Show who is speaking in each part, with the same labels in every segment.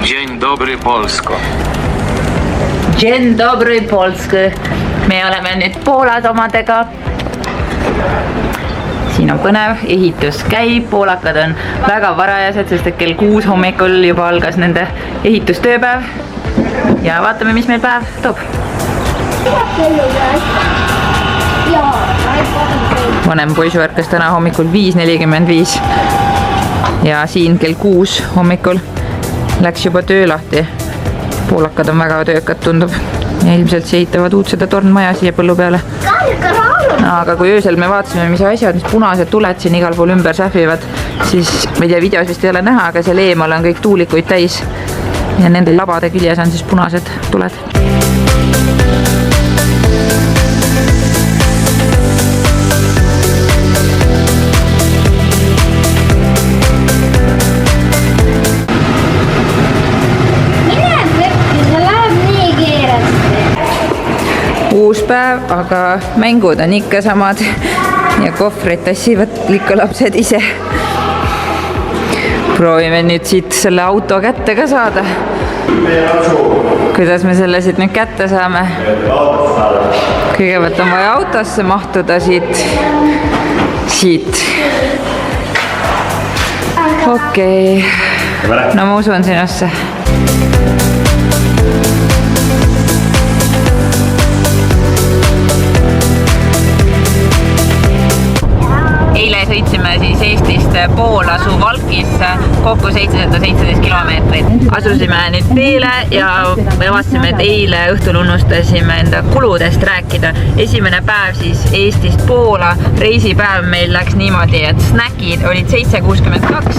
Speaker 1: Dzień dobry Polsko.
Speaker 2: Dzień dobry Polski. Me oleme nüüd Poolas omadega. Siin on põnev, ehitus käib, poolakad on väga varajased, sest et kell 6 hommikul juba algas nende ehitustööpäev. Ja vaatame, mis meil päev toob. Vanem poisu ärkas täna hommikul 5:45 ja siin kell 6 hommikul läks juba töö lahti. Poolakad on väga töökad, tundub. Ja ilmselt ehitavad uut seda tornmaja siia põllu peale. Aga kui öösel me vaatasime, mis asjad, mis punased tuled siin igal pool ümber sähvivad, siis ma ei tea, videos vist ei ole näha, aga seal eemal on kõik tuulikuid täis. Ja nende labade küljes on siis punased tuled. Uus päev, aga mängud on ikka samad ja kohvrid tassivad ikka lapsed ise. Proovime nüüd siit selle auto kätte ka saada. Kuidas me selle siit nüüd kätte saame? Kõigepealt on vaja autosse mahtuda siit. Okei. No ma usun sinusse. Eile sõitsime siis Eestist Poola Suwałkisse kokku 717 kilomeetrit. Asusime nüüd teele ja me vastasime, et eile õhtul unustasime enda kuludest rääkida. Esimene päev siis Eestist Poola reisipäev meil läks niimoodi, et snäkid olid 7,62,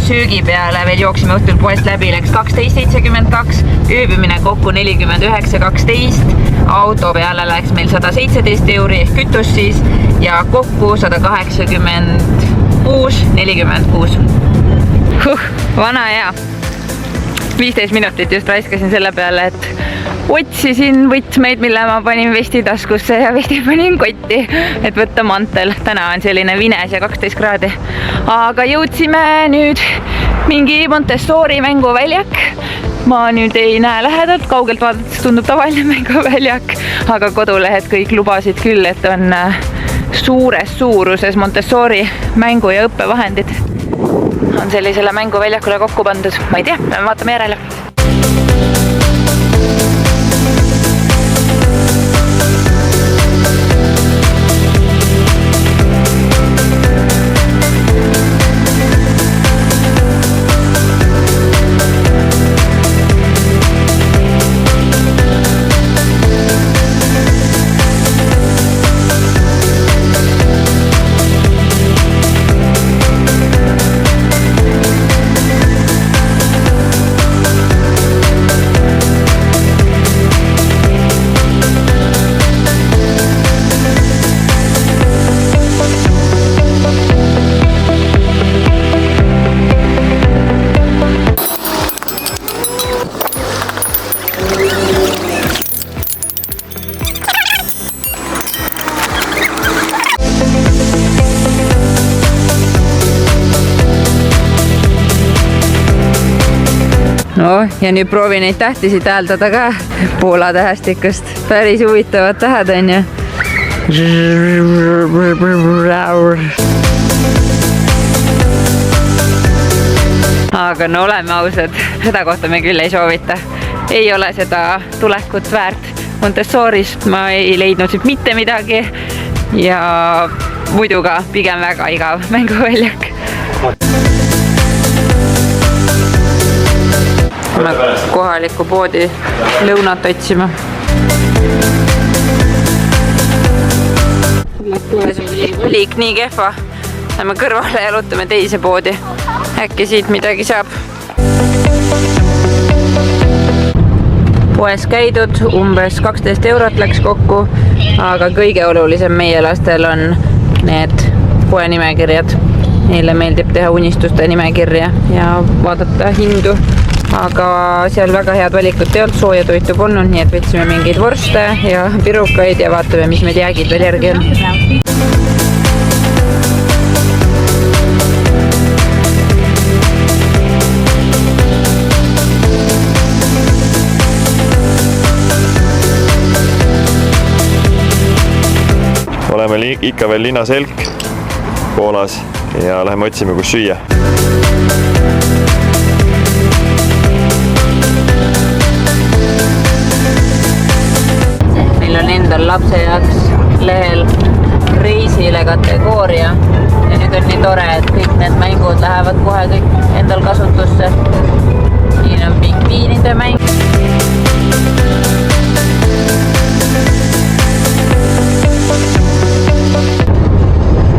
Speaker 2: söögi peale veel jooksime õhtul poest läbi, läks 12,72, ööbimine kokku 49,12, auto peale läks meil 117 € ehk kütus siis ja kokku 186,46. Vana hea. 15 minutit just raiskasin selle peale, et otsisin võtmeid, mille ma panin vesti taskusse ja vesti panin kotti, et võtta mantel. Täna on selline vines ja 12 kraadi. Aga jõudsime nüüd mingi Montessori mänguväljak. Ma nüüd ei näe lähedalt, kaugelt vaadates tundub tavaline mänguväljak, aga kodulehed kõik lubasid küll, et on suures suuruses Montessori mängu- ja õppevahendid. On sellisele mänguväljakule kokku pandud. Ma ei tea, vaatame järele. No, ja nüüd proovi neid tähtisid hääldada ka Poola tähestikust. Päris huvitavad tähed on ju. Aga no oleme ausad, seda kohta me küll ei soovita. Ei ole seda tulekut väärt. Montessorist ma ei leidnud siit mitte midagi ja muidu ka pigem väga igav mänguväljak. Kohalikku poodi lõunat otsima. Valik nii kehva. Lähme kõrvale ja jalutame teise poodi. Äkki siit midagi saab. Poes käidud, umbes 12 € läks kokku, aga kõige olulisem meie lastel on need poe nimekirjad. Neile meeldib teha unistuste nimekirja ja vaadata hindu. Aga seal väga head valikut ei olnud, sooja toitu polnud, nii et võtsime mingeid vorste ja pirukaid ja vaatame, mis meil jäägid veel järgi on.
Speaker 1: meil ikka veel linnaselk Poolas ja läheme otsime, kus süüa.
Speaker 2: Meil on endal lapse jaoks lehel reisile kategooria ja nüüd on nii tore, et kõik need mängud lähevad kohe kõik endal kasutusse. Siin on pingviinide mäng.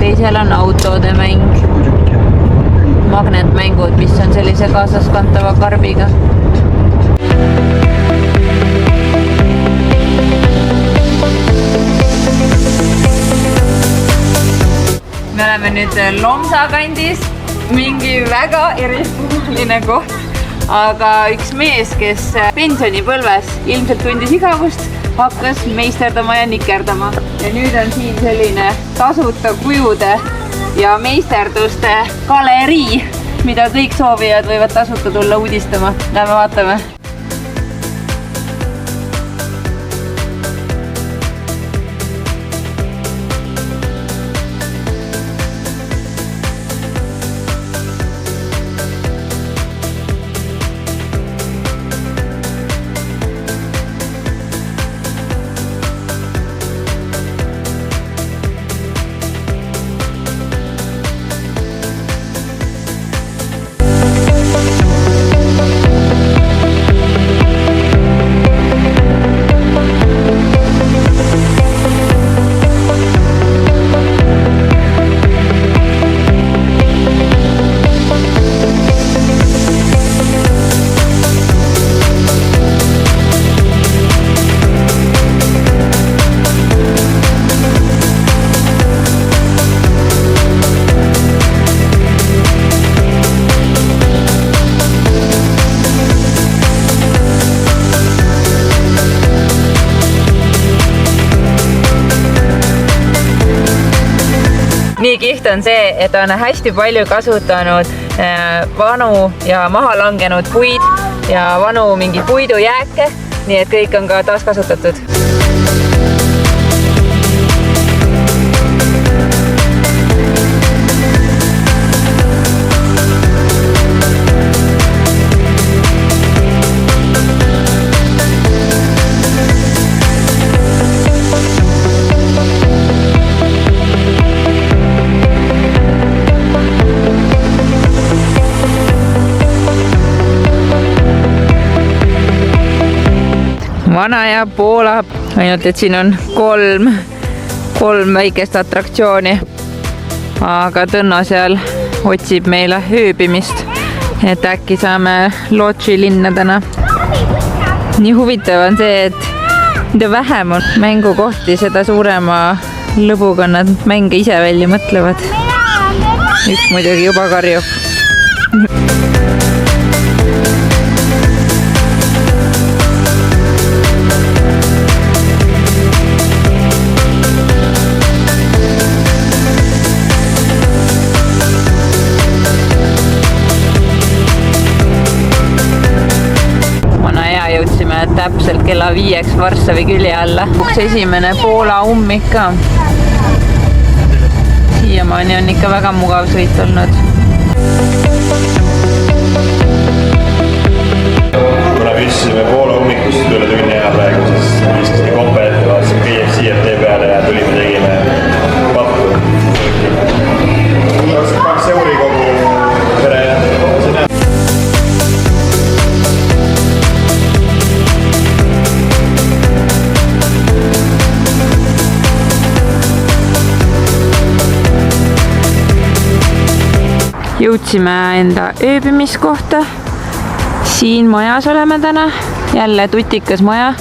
Speaker 2: Teisel on autode mäng. Magnetmängud, mis on sellise kaasaskantava karbiga. Me oleme nüüd Lomsa kandis, mingi väga eristumaline koht, aga üks mees, kes pensionipõlves ilmselt tundis igavust, hakkas meisterdama ja nikerdama. Ja nüüd on siin selline tasuta kujude ja meisterduste galerii, mida kõik soovijad võivad tasuta tulla uudistama. Lähme vaatame. Nii kiht on see, et on hästi palju kasutanud vanu ja maha langenud puid ja vanu mingi puidujääke, nii et kõik on ka taaskasutatud. Vana ja Poola, ainult et siin on kolm väikest atraktsiooni, aga Tõnno seal otsib meile ööbimist, et äkki saame lodži linna täna. Nii huvitav on see, et mida vähem on mängukohti, seda suurema lõbuga nad mänge ise välja mõtlevad. Üks muidugi juba karjub. Jõudsime täpselt kella 5 Varssavi külje alla. Esimene Poola ummik ka. Siiamaani on ikka väga mugav sõit olnud.
Speaker 1: Kuna püsisime Poola ummikust üle tunni aja praegu, siis viskaski koppe ette, vaatasime KFC peale ja tulime tegime pattu. 22 euri kogu pere ja sinna. Jõudsime enda ööbimiskohta. Siin majas oleme täna, jälle tutikas maja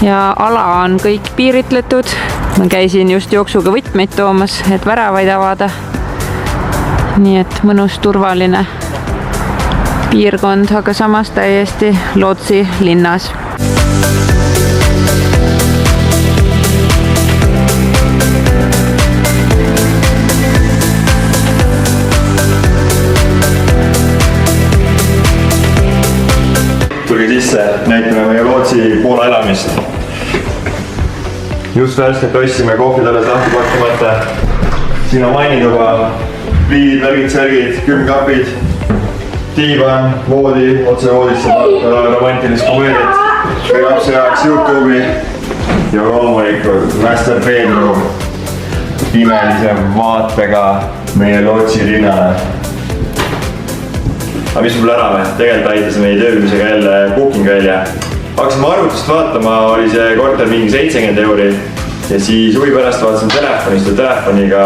Speaker 1: ja ala on kõik piiritletud. Ma käisin just jooksuga võtmeid toomas, et väravaid avada. Nii et mõnus turvaline piirkond, aga samas täiesti Lodži linnas. Tulge sisse, näitame meie Lodži Poola elamist.
Speaker 3: just värskelt ostsime kohvitalles lahti pakkimata. siin on vannituba, pliidid, värgid, särgid, külmkapid, diivan, voodi, otse voodisse romantilist komöödiat, või lapse jaoks Youtube'i ja loomulikult master bedroom imelise vaatega meie lootsi rinnale. aga mis mul ära või? Tegelikult aitas meid ööbimisega jälle booking välja. hakkasime arvutust vaatama, oli see korter mingi 70 euri ja siis huvi pärast vaatasin telefonist ja telefoniga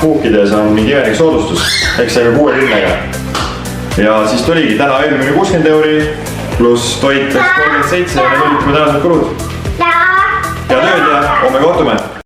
Speaker 3: book ides on mingi imelik soodustus, eks see ka 60-ga. ja siis tuligi täna ööbimine 60 euri pluss toit 37 ja need olid tänased kulud. head ööd ja homme kohtume!